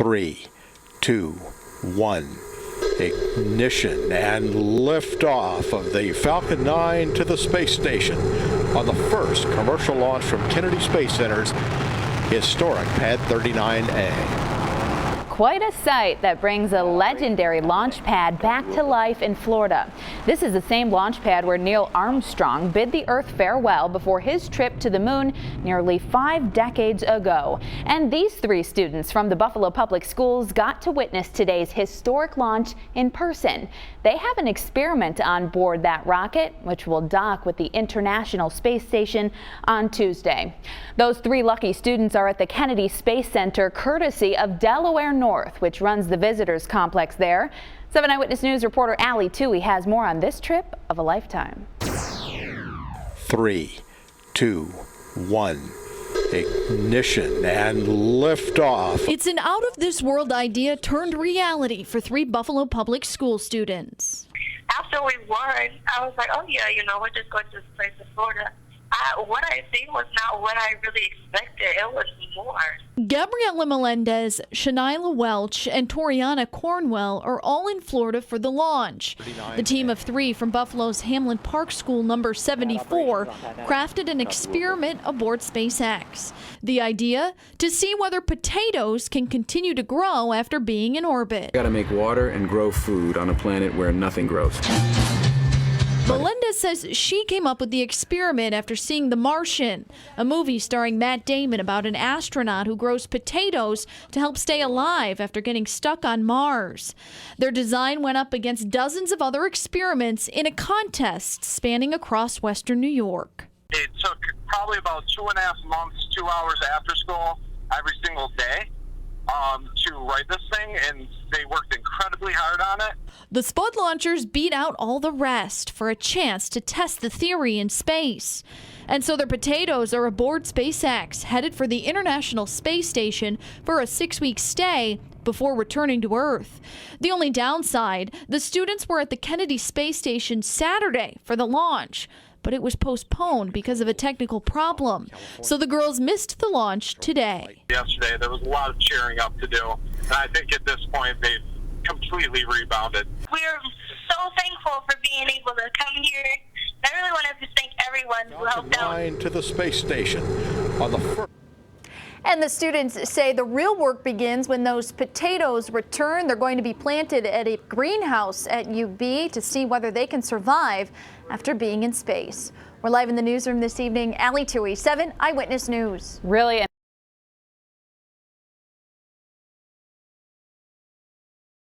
3, 2, 1. Ignition and liftoff of the Falcon 9 to the space station on the first commercial launch from Kennedy Space Center's historic Pad 39A. Quite a sight that brings a legendary launch pad back to life in Florida. This is the same launch pad where Neil Armstrong bid the Earth farewell before his trip to the moon nearly 5 decades ago. And these 3 students from the Buffalo Public Schools got to witness today's historic launch in person. They have an experiment on board that rocket, which will dock with the International Space Station on Tuesday. Those 3 lucky students are at the Kennedy Space Center, courtesy of Delaware North, which runs the visitors complex there. 7 Eyewitness News reporter Allie Toohey has more on this trip of a lifetime. 3, 2, 1. Ignition and liftoff. It's an out-of-this-world idea turned reality for 3 Buffalo Public School students. After we won, I was like, oh yeah, we're just going to this place in Florida. What I seen was not what I really expected. It was more. Gabriela Melendez, Shanila Welch, and Toriana Cornwell are all in Florida for the launch. The team of 3 from Buffalo's Hamlin Park School number 74 crafted an experiment aboard SpaceX. The idea? To see whether potatoes can continue to grow after being in orbit. Got to make water and grow food on a planet where nothing grows. Melendez says she came up with the experiment after seeing The Martian, a movie starring Matt Damon about an astronaut who grows potatoes to help stay alive after getting stuck on Mars. Their design went up against dozens of other experiments in a contest spanning across Western New York. It took probably about 2.5 months, 2 hours after school, every single day, to write this thing, and they worked incredibly hard on it. The Spud launchers beat out all the rest for a chance to test the theory in space. And so their potatoes are aboard SpaceX, headed for the International Space Station for a 6-week stay before returning to Earth. The only downside, the students were at the Kennedy Space Station Saturday for the launch, but it was postponed because of a technical problem. So the girls missed the launch today. Yesterday, there was a lot of cheering up to do, and I think at this point they've completely rebounded. We're so thankful for being able to come here. I really want to thank everyone who helped out. To the space station on the first. And the students say the real work begins when those potatoes return. They're going to be planted at a greenhouse at UB to see whether they can survive after being in space. We're live in the newsroom this evening. Allie Toohey, 7 Eyewitness News. Really